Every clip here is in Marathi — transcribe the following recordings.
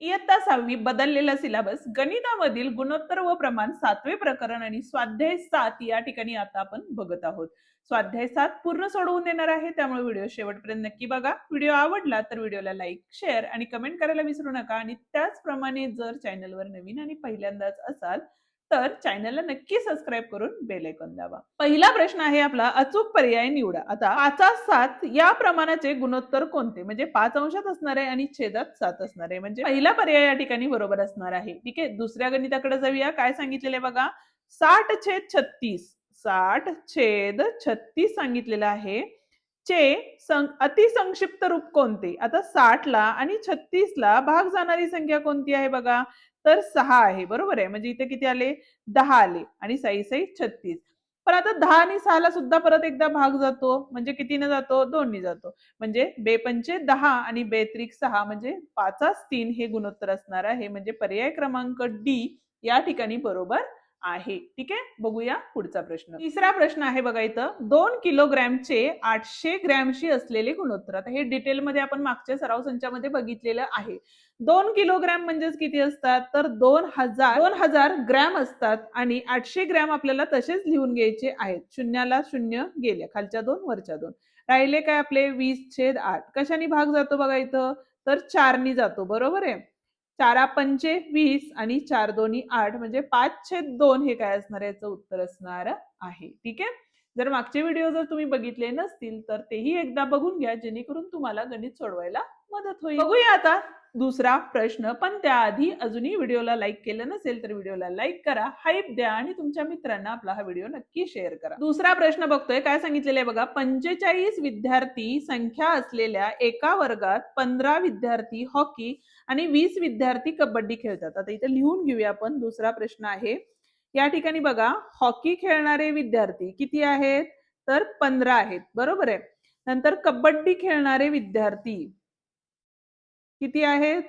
इयत्ता 6वी बदललेला सिलेबस गणितामधील गुणोत्तर व प्रमाण 7वे प्रकरण आणि स्वाध्याय 7 या ठिकाणी आता आपण बघत आहोत. स्वाध्याय 7 पूर्ण सोडवून देणार आहे, त्यामुळे व्हिडिओ शेवटपर्यंत नक्की बघा. व्हिडिओ आवडला तर व्हिडिओला लाईक, शेअर आणि कमेंट करायला विसरू नका. आणि त्याचप्रमाणे जर चॅनलवर नवीन आणि पहिल्यांदाच असाल तर चॅनलला नक्की सबस्क्राईब करून बेल आयकॉन दाबा. पहिला प्रश्न आहे आपला, अचूक पर्याय निवडा. आता 5/7 या प्रमाणाचे गुणोत्तर कोणते? म्हणजे 5 अंशात असणार आहे आणि छेदात 7 असणार आहे, म्हणजे पहिला पर्याय या ठिकाणी बरोबर असणार आहे. ठीक आहे, दुसऱ्या गणिताकडे जाऊया. काय सांगितलेलं आहे बघा, 60/36 60/36 सांगितलेलं आहे. चे अतिसंक्षिप्त रूप कोणते? आता 60 ला आणि 36 ला भाग जाणारी संख्या कोणती आहे बघा, तर 6 आहे. बरोबर आहे, म्हणजे इथे किती आले, 10 आले आणि 6 6 36. पण आता 10 आणि 6 ला सुद्धा परत एकदा भाग जातो, म्हणजे कितीने जातो, 2 ने जातो. म्हणजे बेपंचे 10 आणि बेत्रिक 6 म्हणजे 5/3 हे गुणोत्तर असणार आहे. म्हणजे पर्याय क्रमांक डी या ठिकाणी बरोबर आहे. ठीक आहे, बघूया पुढचा प्रश्न. तिसरा प्रश्न आहे बघा इथं, 2 किलोग्रॅमचे 800 ग्रॅमशी असलेले गुणोत्तर. आता हे डिटेलमध्ये आपण मागच्या सराव संचामध्ये बघितलेलं आहे. 2 किलोग्रॅम म्हणजेच किती असतात, तर 2000 ग्रॅम असतात आणि 800 ग्रॅम आपल्याला तसेच लिहून घ्यायचे आहेत. शून्याला शून्य गेले, खालच्या 2 वरच्या 2 राहिले. काय आपले 20/8. कशाने भाग जातो बघा इथं, तर 4 नी जातो. बरोबर आहे, 4×5 20 आणि 4×2 8 म्हणजे 5/2 हे काय असणार आहे, याचं उत्तर असणार आहे. ठीक आहे, जर मागचे व्हिडिओ जर तुम्ही बघितले नसतील तर तेही एकदा बघून घ्या, जेणेकरून तुम्हाला गणित सोडवायला मदत होईल. बघूया आता दुसरा प्रश्न, पण त्याआधी अजूनही व्हिडिओला लाईक केलं नसेल तर व्हिडिओला लाईक करा, हाईप द्या आणि तुमच्या मित्रांना आपला हा व्हिडिओ नक्की शेअर करा. दुसरा प्रश्न बघतोय, काय सांगितलेलं आहे बघा, 45 विद्यार्थी संख्या असलेल्या एका वर्गात 15 विद्यार्थी हॉकी आणि 20 विद्यार्थी कबड्डी खेळतात. आता इथे लिहून घेऊया आपण. दुसरा प्रश्न आहे, या ठिकाणी बघा, हॉकी खेळणारे विद्यार्थी किती आहेत, तर 15 आहेत. बरोबर आहे. नंतर कबड्डी खेळणारे विद्यार्थी किती आहेत,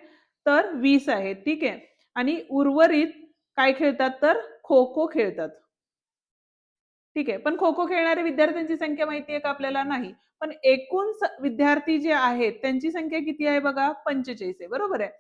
तर 20 आहेत. ठीक आहे, आणि उर्वरित काय खेळतात, तर खो खो खेळतात. ठीक आहे, पण खो खो खेळणाऱ्या विद्यार्थ्यांची संख्या माहिती आहे का आपल्याला, नाही. पण एकूण विद्यार्थी जे आहेत त्यांची संख्या किती आहे बघा, 45 आहे. बरोबर आहे.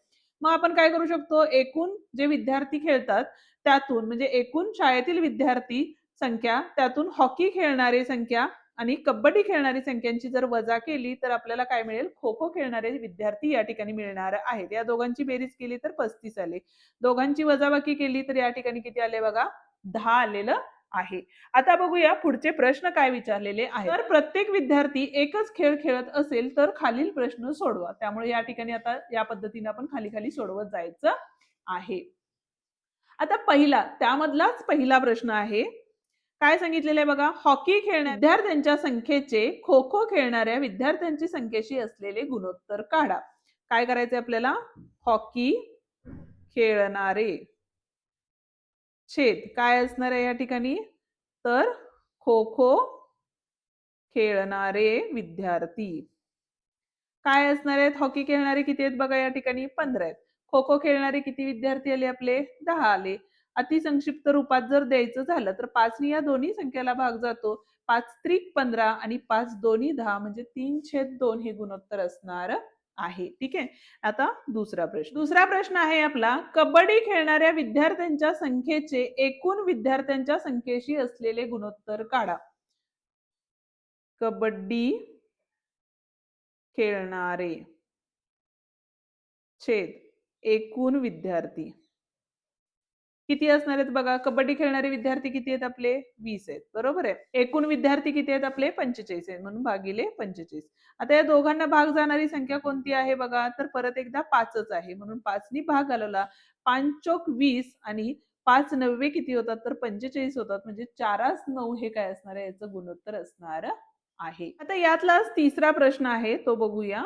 मग आपण काय करू शकतो, एकूण जे विद्यार्थी खेळतात त्यातून, म्हणजे एकूण शाळेतील विद्यार्थी संख्या त्यातून हॉकी खेळणारी संख्या आणि कबड्डी खेळणारी संख्यांची जर वजा केली तर आपल्याला काय मिळेल, खो खो खेळणारे विद्यार्थी या ठिकाणी मिळणार आहेत. या दोघांची बेरीज केली तर 35 आले, दोघांची वजाबाकी केली तर या ठिकाणी किती आले बघा, 10 आलेलं आहे. आता बघूया पुढचे प्रश्न काय विचारलेले आहेत. तर प्रत्येक विद्यार्थी एकच खेळ खेळत असेल तर खालील प्रश्न सोडवा. त्यामुळे या ठिकाणी आता या पद्धतीने आपण खाली खाली सोडवत जायचं आहे. आता त्यामधलाच पहिला प्रश्न आहे. काय सांगितलेलं आहे बघा, हॉकी खेळणाऱ्या विद्यार्थ्यांच्या संख्येचे खो खो खेळणाऱ्या विद्यार्थ्यांची संख्येशी असलेले गुणोत्तर काढा. काय करायचंय आपल्याला, हॉकी खेळणारे छेद काय असणार आहे या ठिकाणी, तर खो खो खेळणारे विद्यार्थी काय असणार आहेत, हॉकी खेळणारे किती आहेत बघा या ठिकाणी 15 आहेत. खो खो खेळणारे किती विद्यार्थी आले आपले, 10 आले. अतिसंक्षिप्त रूपात जर द्यायचं झालं तर 5 या दोन्ही संख्येला भाग जातो. 5×3 = 15 आणि 5×2 = 10 म्हणजे 3/2 हे गुणोत्तर असणार आहे. ठीक आहे, आता दुसरा प्रश्न आहे आपला, कबड्डी खेळणाऱ्या विद्यार्थ्यांच्या संख्येचे एकूण विद्यार्थ्यांच्या संख्येशी असलेले गुणोत्तर काढा. कबड्डी खेळणारे छेद एकूण विद्यार्थी किती असणार आहेत बघा, कबड्डी खेळणारे विद्यार्थी किती आहेत आपले, 20 आहेत. बरोबर आहे, एकूण विद्यार्थी किती आहेत आपले, 45 आहेत, म्हणून भागिले 45. आता या दोघांना भाग जाणारी संख्या कोणती आहे बघा, तर परत एकदा 5च आहे, म्हणून 5 नी भाग घालवला, 5 चोक 20 आणि 5 9 किती होतात, तर 45 होतात. म्हणजे 4×9 हे काय असणार आहे, याचं गुणोत्तर असणार आहे. आता यातलाच तिसरा प्रश्न आहे तो बघूया.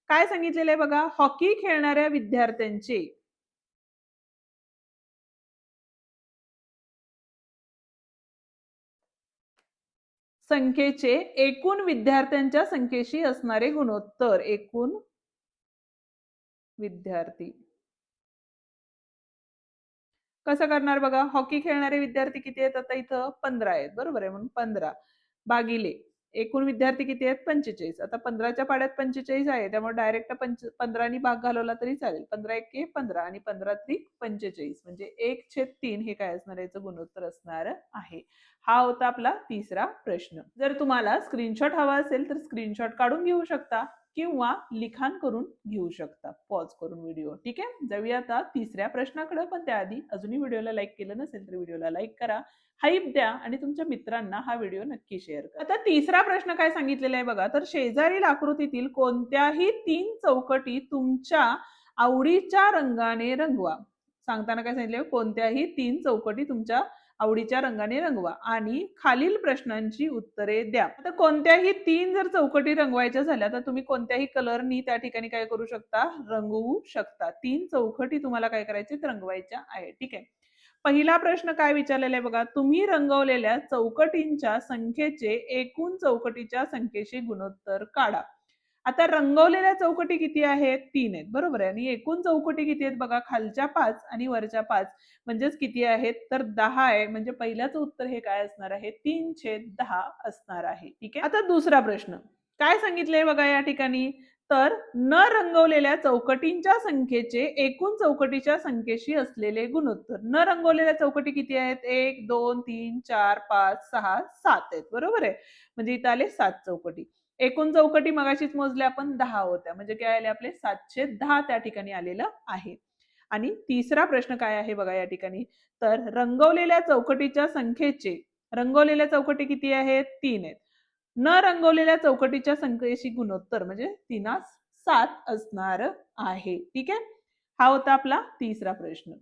काय सांगितलेलं आहे बघा, हॉकी खेळणाऱ्या विद्यार्थ्यांचे संख्येचे एकूण विद्यार्थ्यांच्या संख्येशी असणारे गुणोत्तर. एकूण विद्यार्थी कसं करणार बघा, हॉकी खेळणारे विद्यार्थी किती आहेत, आता इथं 15 आहेत. बरोबर आहे, म्हणून 15 भागिले एकूण विद्यार्थी किती आहेत 45. आता 15च्या पाड्यात 45 आहे, त्यामुळे डायरेक्ट 15नी भाग घालवला तरी चालेल. 15 एके 15 आणि 15 त्रिक 45 म्हणजे 1/3 हे काय असणार आहे, याचं गुणोत्तर असणार आहे. हा होता आपला तिसरा प्रश्न. जर तुम्हाला स्क्रीनशॉट हवा असेल तर स्क्रीनशॉट काढून घेऊ शकता किंवा लिखाण करून घेऊ शकता पॉज करून व्हिडिओ. ठीक आहे, जाऊया आता तिसऱ्या प्रश्नाकडे. पण त्याआधी अजूनही व्हिडिओला लाईक केलं नसेल तर व्हिडिओला लाईक करा, हाईप द्या आणि तुमच्या मित्रांना हा व्हिडिओ नक्की शेअर करा. आता तिसरा प्रश्न काय सांगितलेला आहे बघा, तर शेजारील आकृतीतील कोणत्याही 3 चौकटी तुमच्या आवडीच्या रंगाने रंगवा. सांगताना काय सांगितलं, कोणत्याही 3 चौकटी तुमच्या आवडीच्या रंगाने रंगवा आणि खालील प्रश्नांची उत्तरे द्या. आता कोणत्याही 3 जर चौकटी रंगवायच्या झाल्या तर तुम्ही कोणत्याही कलरनी त्या ठिकाणी काय करू शकता, रंगवू शकता. 3 चौकटी तुम्हाला काय करायचे, रंगवायच्या आहे. ठीक आहे, पहिला प्रश्न काय विचारलेला आहे बघा, तुम्ही रंगवलेल्या चौकटींच्या संख्येचे एकूण चौकटीच्या संख्येशी गुणोत्तर काढा. आता रंगवलेल्या चौकटी किती आहेत, 3 आहेत, बरोबर आहे. आणि एकूण चौकटी किती आहेत बघा, खालच्या 5 आणि वरच्या 5 म्हणजेच किती आहेत, तर 10 आहे. म्हणजे पहिल्याचं उत्तर हे काय असणार आहे, 3/10 असणार आहे. ठीक आहे, आता दुसरा प्रश्न काय सांगितलंय बघा या ठिकाणी, तर न रंगवलेल्या चौकटींच्या संख्येचे एकूण चौकटीच्या संख्येशी असलेले गुणोत्तर. न रंगवलेल्या चौकटी किती आहेत, 1 2 3 4 5 6 7 आहेत, बरोबर आहे. म्हणजे इथं आले 7 चौकटी. एकूण चौकटी मगाशीच मोजल्या आपण 10 होत्या, म्हणजे काय आले आपले 710 त्या ठिकाणी आलेलं आहे. आणि तिसरा प्रश्न काय आहे बघा या ठिकाणी, तर रंगवलेल्या चौकटीच्या संख्येचे, रंगवलेल्या चौकटी किती आहेत, 3 आहेत. न रंगवलेल्या चौकटीच्या संख्येशी गुणोत्तर म्हणजे 3/7 असणार आहे. ठीक आहे, हा होता आपला तिसरा प्रश्न.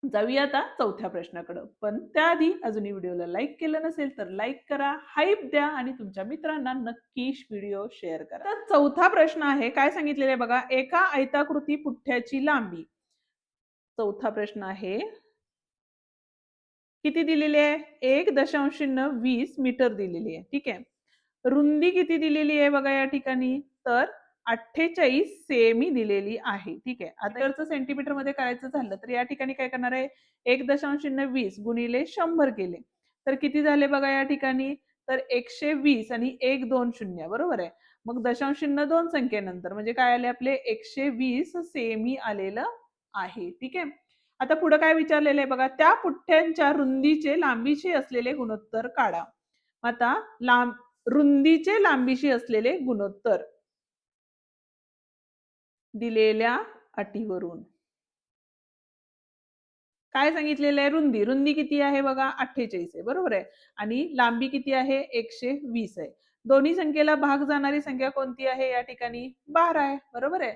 जाऊया आता चौथ्या प्रश्नाकडे. पण त्याआधी अजूनही व्हिडिओला लाईक केलं नसेल तर लाईक करा, हाईप द्या आणि तुमच्या मित्रांना नक्की व्हिडिओ शेअर करा. तर चौथा प्रश्न आहे, काय सांगितलेलं आहे बघा, एका आयताकृती पुठ्ठ्याची लांबी. चौथा प्रश्न आहे, किती दिलेली आहे, 1.20 मीटर दिलेली आहे. ठीक आहे, रुंदी किती दिलेली आहे बघा या ठिकाणी, तर 48 सेमी दिलेली आहे. ठीक आहे, आता सेंटीमीटर मध्ये करायचं झालं तर या ठिकाणी काय करणार आहे, 1.20 गुणिले 100 केले तर किती झाले बघा या ठिकाणी, तर 120 आणि 1 2 0, बरोबर आहे. मग 0.2 संख्येनंतर म्हणजे काय आले आपले 120 सेमी आलेलं आहे. ठीक आहे, आता पुढे काय विचारलेलं आहे बघा, त्या पुठ्ठ्यांच्या रुंदीचे लांबीशी असलेले गुणोत्तर काढा. आता रुंदीचे लांबीशी असलेले गुणोत्तर दिलेल्या अटीवरून. काय सांगितलेलं आहे, रुंदी, रुंदी किती आहे बघा 48 आहे, बरोबर आहे. आणि लांबी किती आहे 120 आहे. दोन्ही संख्येला भाग जाणारी संख्या कोणती आहे या ठिकाणी, 12 आहे, बरोबर आहे.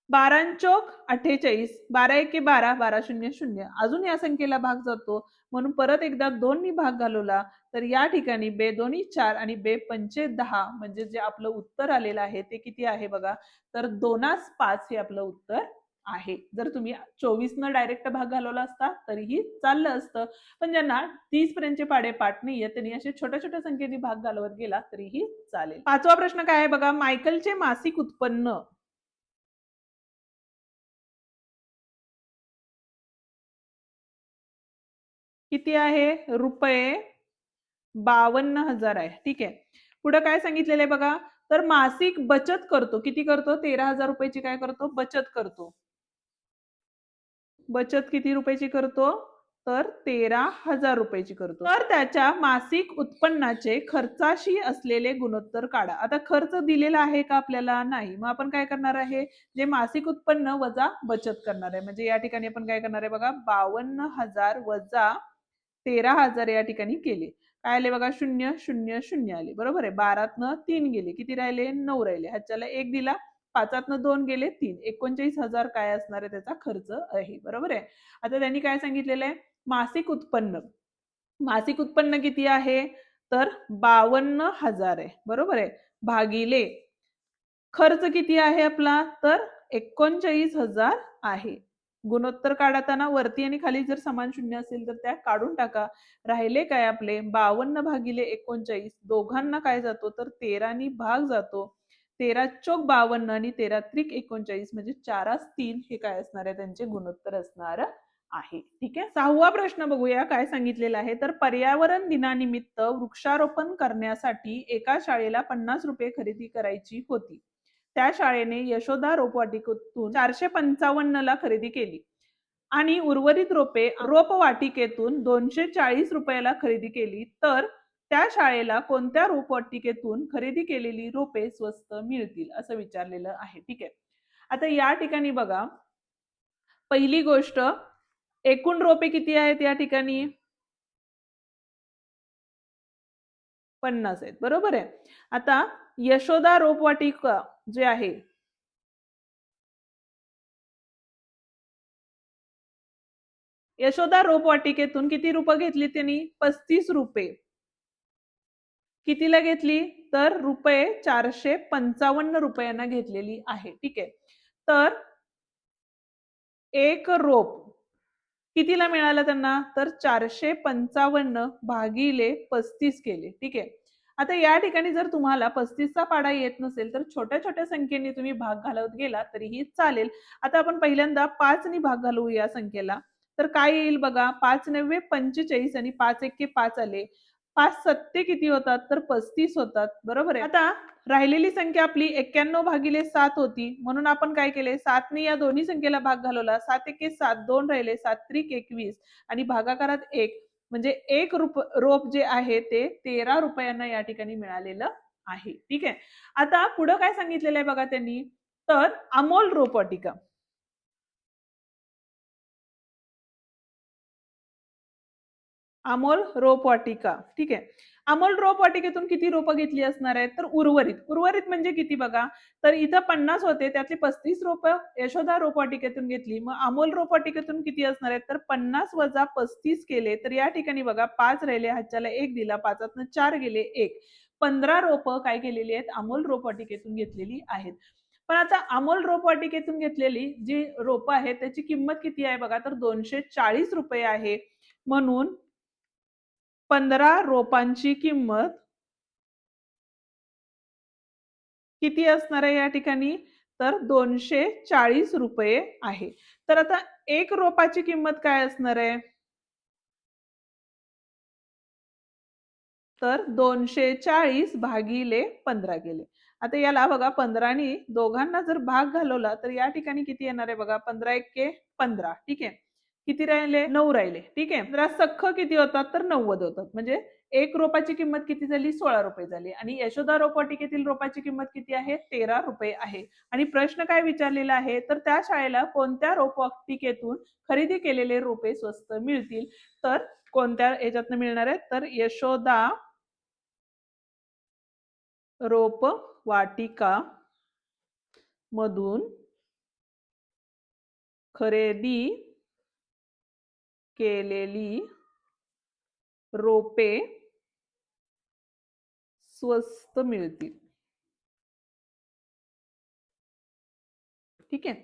12 चोक 48, 12 एके 12, 12 शून्य 0. अजून या संख्येला भाग जातो म्हणून परत एकदा 2 नी भाग घालवला तर या ठिकाणी बे 2 4 आणि बे 5 10 म्हणजे जे आपलं उत्तर आलेलं आहे ते किती आहे बघा, तर 2/5 हे आपलं उत्तर आहे. जर तुम्ही 24 न डायरेक्ट भाग घालवला असता तरीही चाललं असतं, पण ज्यांना 30 पर्यंतचे पाडे पाठ नाहीये त्यांनी असे छोट्या छोट्या संख्येने भाग घालवत गेला तरीही चालेल. पाचवा प्रश्न काय आहे बघा, मायकलचे मासिक उत्पन्न किती आहे, रुपये 52,000 आहे. ठीक आहे, पुढे काय सांगितलेलं आहे बघा, तर मासिक बचत करतो, किती करतो, 13,000 रुपयाची काय करतो, बचत करतो. बचत किती रुपयाची करतो, तर 13,000 रुपयाची करतो. तर त्याच्या मासिक उत्पन्नाचे खर्चाशी असलेले गुणोत्तर काढा. आता खर्च दिलेला आहे का आपल्याला, नाही. मग आपण काय करणार आहे, जे मासिक उत्पन्न वजा बचत करणार आहे. म्हणजे या ठिकाणी आपण काय करणार आहे बघा, 52,000 वजा 13,000 या ठिकाणी केले. काय आले बघा, 0 0 0 आले, बरोबर आहे. 12तनं 3 गेले, किती राहिले, 9 राहिले. ह्याच्याला 1 दिला, 5तनं 2 गेले, 3. 39,000 काय असणार आहे त्याचा खर्च आहे, बरोबर आहे. आता त्यांनी काय सांगितलेलं आहे, मासिक उत्पन्न. मासिक उत्पन्न किती आहे, तर 52,000 आहे, बरोबर आहे. भागिले खर्च किती आहे आपला, तर 39,000 आहे. गुणोत्तर काढताना वरती आणि खाली जर समान शून्य असेल तर त्या काढून टाका. राहिले काय आपले 52 भागिले 39, दोघांना काय जातो, तर 13 नी भाग जातो. 13 चोक 52 आणि 13 त्रिक 39 म्हणजे 4 3 हे काय असणार आहे, त्यांचे गुणोत्तर असणार आहे. ठीक आहे. 6वा प्रश्न बघूया काय सांगितलेलं आहे. तर पर्यावरण दिनानिमित्त वृक्षारोपण करण्यासाठी एका शाळेला 50 रुपये खरेदी करायची होती. त्या शाळेने यशोदा रोपवाटिकेतून 455 ला खरेदी केली आणि उर्वरित रोपवाटिकेतून 240 रुपयाला खरेदी केली, तर त्या शाळेला कोणत्या रोपवाटिकेतून खरेदी केलेली रोपे स्वस्त मिळतील असं विचारलेलं आहे. ठीक आहे. आता या ठिकाणी बघा, पहिली गोष्ट, एकूण रोपे किती आहेत या ठिकाणी? 50 आहेत. बरोबर आहे. आता यशोदा रोपवाटिका जे आहे, यशोदा रोपवाटिकेतून किती रुपये घेतली त्यांनी? 35 रुपये. कितीला घेतली? तर रुपये 455 रुपयांना घेतलेली आहे. ठीक आहे. तर एक रोप कितीला मिळालं त्यांना? तर 455 भागिले 35 केले. ठीक आहे. आता या ठिकाणी जर तुम्हाला 35चा पाढा येत नसेल तर छोट्या छोट्या संख्येने तुम्ही भाग घालत गेला तरीही चालेल. आता आपण पहिल्यांदा 5 ने भाग घालू या संख्येला. तर काय येईल बघा, 5 9 45 आणि 5 1 5 आले. 5 7 किती होतात? तर 35 होतात. बरोबर आहे. आता राहिलेली संख्या आपली 91 भागिले 7 होती, म्हणून आपण काय केले, 7 ने या दोन्ही संख्येला भाग घालवला. 7 1 7, 2 राहिले, 7 3 21 आणि भागाकारात 1, म्हणजे एक रोप जे आहे ते 13 रुपयांना या ठिकाणी मिळालेलं आहे. ठीक आहे. आता पुढे काय सांगितलेलं आहे बघा त्यांनी, तर अमोल रोपवाटिका. अमोल रोपवाटिका. ठीक आहे. अमोल रोपवाटिकेतून किती रोपं घेतली असणार आहेत? तर उर्वरित. उर्वरित म्हणजे किती बघा, तर इथं 50 होते, त्यातले 35 रोपं यशोदा रोपवाटिकेतून घेतली. मग अमोल रोपवाटिकेतून किती असणार आहेत? तर 50 वजा 35 केले तर या ठिकाणी बघा 5 राहिले, हातच्याला 1 दिला, 5तनं 4 गेले, 1. 15 रोपं काय केलेली आहेत? अमोल रोपवाटिकेतून घेतलेली आहेत. पण आता अमोल रोपवाटिकेतून घेतलेली जी रोपं आहेत त्याची किंमत किती आहे बघा, तर 240 रुपये आहे. म्हणून 15 रोपांची किंमत किती असणार आहे या ठिकाणी? तर 240 रुपये आहे. तर आता एक रोपाची किंमत काय असणार आहे? तर 240 भागिले 15 केले. आता याला बघा 15 नी दोघांना जर भाग घालवला तर या ठिकाणी किती येणार आहे बघा, 15 एक्के 15. ठीक आहे. किती राहिले? 9 राहिले. ठीक आहे. तर सख्ख किती होतात? तर 90 होतात. म्हणजे एक रोपाची किंमत किती झाली? 16 रुपये झाली. आणि यशोदा रोपवाटिकेतील रोपाची किंमत किती आहे? 13 रुपये आहे. आणि प्रश्न काय विचारलेला आहे? तर त्या शाळेला कोणत्या रोपवाटिकेतून खरेदी केलेले रोपे स्वस्त मिळतील? तर कोणत्या याच्यातनं मिळणार आहेत? तर यशोदा रोपवाटिका मधून खरेदी केलेली रोपे स्वस्त मिळतील. ठीक आहे.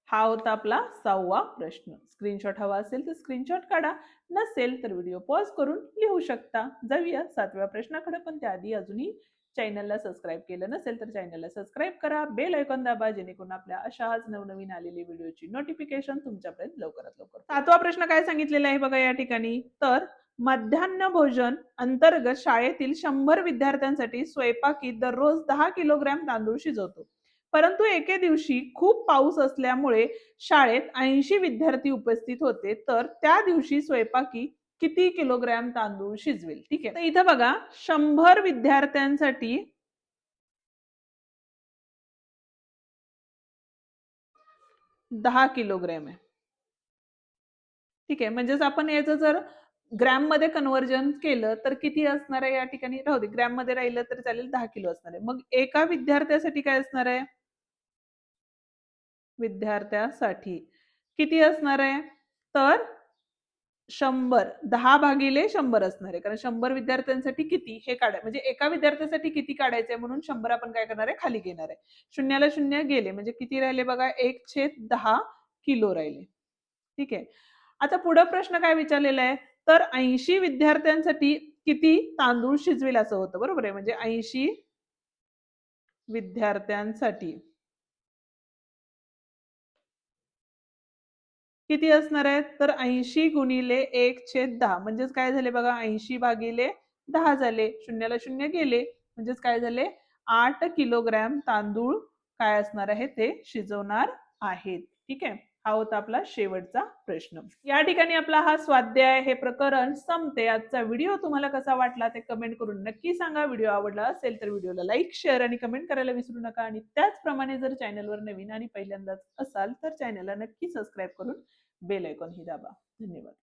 हा होता आपला 6वा प्रश्न. स्क्रीनशॉट हवा असेल तर स्क्रीनशॉट काढा, नसेल तर व्हिडिओ पॉज करून लिहू शकता. जाऊया 7व्या प्रश्नाकडे, पण त्याआधी अजूनही चॅनलला सबस्क्राईब केलं नसेल तर चॅनलला सबस्क्राईब करा, बेल आयकॉन दाबा, जेणेकरून आपल्या अशाच नवनवीन आलेली व्हिडिओची नोटिफिकेशन तुमच्यापर्यंत लवकरात लवकर. 7वा प्रश्न काय सांगितलेला आहे बघा या ठिकाणी, तर मध्यान्ह भोजन अंतर्गत शाळेतील 100 विद्यार्थ्यांसाठी स्वयंपाकी दररोज 10 किलोग्रॅम तांदूळ शिजवतो. परंतु एके दिवशी खूप पाऊस असल्यामुळे शाळेत 80 विद्यार्थी उपस्थित होते, तर त्या दिवशी स्वयंपाकी किती किलोग्रॅम तांदूळ शिजवेल? ठीक आहे. तर इथं बघा 100 विद्यार्थ्यांसाठी 10 किलोग्रॅम आहे. ठीक आहे. म्हणजेच आपण याचं जर ग्रॅम मध्ये कन्व्हर्जन केलं तर किती असणार आहे या ठिकाणी? राहू दे, ग्रॅम मध्ये राहिलं तर चालेल, 10 किलो असणार आहे. मग एका विद्यार्थ्यासाठी काय असणार आहे? विद्यार्थ्यासाठी किती असणार आहे? तर 100 10 भागिले 100 असणार आहे. कारण 100 विद्यार्थ्यांसाठी किती हे काढाय, म्हणजे एका विद्यार्थ्यासाठी किती काढायचे म्हणून 100 आपण काय करणार आहे? खाली घेणार आहे. शून्याला शून्य गेले म्हणजे किती राहिले बघा, 1/10 किलो राहिले. ठीक आहे. आता पुढे प्रश्न काय विचारलेला आहे? तर 80 विद्यार्थ्यांसाठी किती तांदूळ शिजवेल असं होतं. बरोबर आहे. म्हणजे 80 विद्यार्थ्यांसाठी किती असणार आहेत तर 80 गुणिले 1/10 म्हणजेच काय झाले बघा 80 भागिले 10 झाले. शून्याला शून्य गेले म्हणजेच काय झाले 8 किलोग्रॅम तांदूळ काय असणार आहे ते शिजवणार आहेत. ठीक आहे. हा होता आपला शेवटचा प्रश्न. या ठिकाणी आपला हा स्वाध्याय हे प्रकरण संपते. आजचा व्हिडिओ तुम्हाला कसा वाटला ते कमेंट करून नक्की सांगा. व्हिडिओ आवडला असेल तर व्हिडिओला लाईक शेअर आणि कमेंट करायला विसरू नका आणि त्याचप्रमाणे जर चॅनलवर नवीन आणि पहिल्यांदाच असाल तर चॅनलला नक्की सबस्क्राईब करून बेल आयकॉन ही दाबा. धन्यवाद.